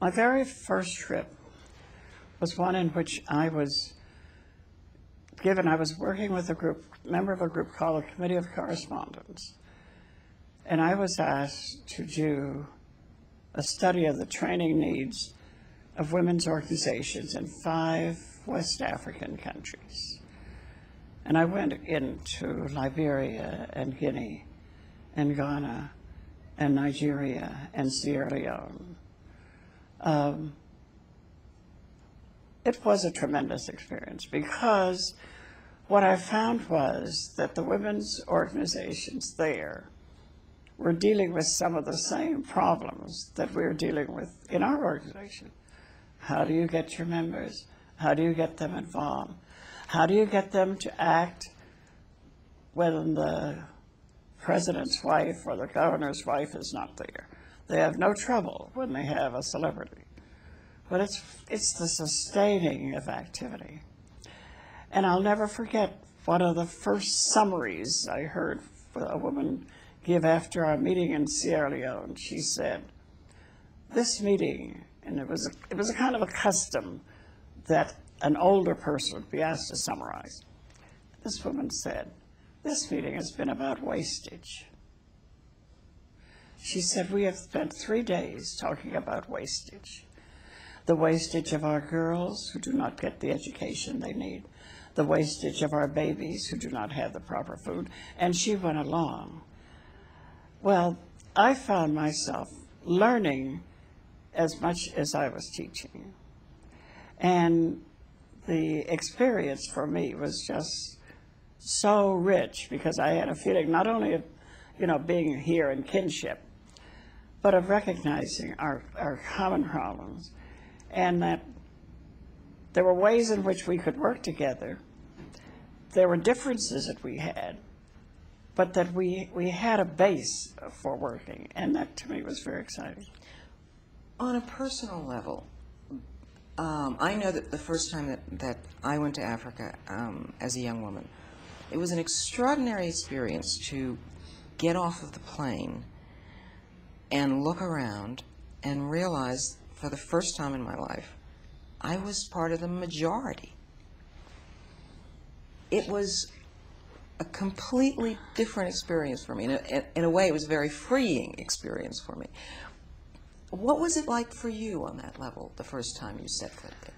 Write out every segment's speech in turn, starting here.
My very first trip was one in which I was working with a group, member of a group called the Committee of Correspondence. And I was asked to do a study of the training needs of women's organizations in 5 West African countries. And I went into Liberia and Guinea and Ghana and Nigeria and Sierra Leone. It was a tremendous experience because what I found was that the women's organizations there were dealing with some of the same problems that we're dealing with in our organization. How do you get your members? How do you get them involved? How do you get them to act when the president's wife or the governor's wife is not there? They have no trouble when they have a celebrity. But it's the sustaining of activity. And I'll never forget one of the first summaries I heard a woman give after our meeting in Sierra Leone. She said, this meeting, and it was a kind of a custom that an older person would be asked to summarize. This woman said, this meeting has been about wastage. She said, we have spent 3 days talking about wastage. The wastage of our girls who do not get the education they need, the wastage of our babies who do not have the proper food, and she went along. Well, I found myself learning as much as I was teaching. And the experience for me was just so rich because I had a feeling not only of, being here in kinship, but of recognizing our common problems, and that there were ways in which we could work together. There were differences that we had, but that we had a base for working, and that to me was very exciting. On a personal level, I know that the first time that I went to Africa as a young woman, it was an extraordinary experience to get off of the plane and look around and realize for the first time in my life, I was part of the majority. It was a completely different experience for me. In a way, it was a very freeing experience for me. What was it like for you on that level the first time you set foot there?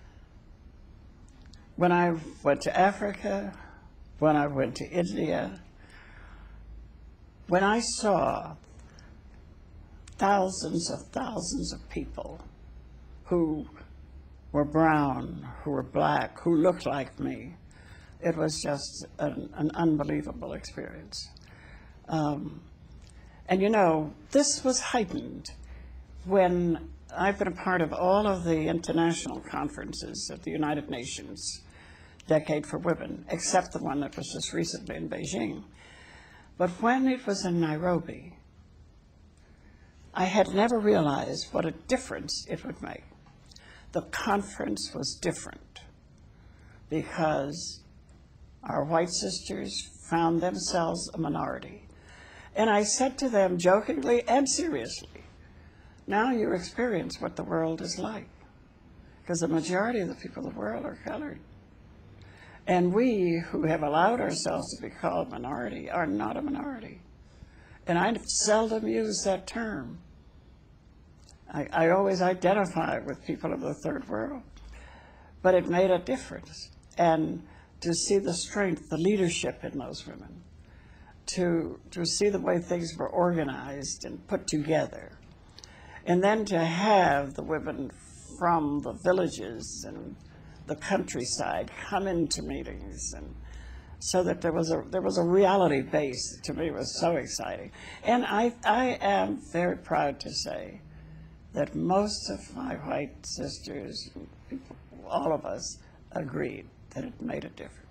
When I went to Africa, when I went to India, when I saw thousands of people who were brown, who were black, who looked like me, it was just an unbelievable experience. And this was heightened when I've been a part of all of the international conferences of the United Nations Decade for Women, except the one that was just recently in Beijing. But when it was in Nairobi, I had never realized what a difference it would make. The conference was different because our white sisters found themselves a minority. And I said to them jokingly and seriously, now you experience what the world is like, because the majority of the people of the world are colored. And we who have allowed ourselves to be called minority are not a minority. And I seldom use that term. I always identify with people of the third world. But it made a difference. And to see the strength, the leadership in those women, to see the way things were organized and put together, and then to have the women from the villages and the countryside come into meetings, and so that there was a reality base that to me was so exciting. And I am very proud to say that most of my white sisters, people, all of us, agreed that it made a difference.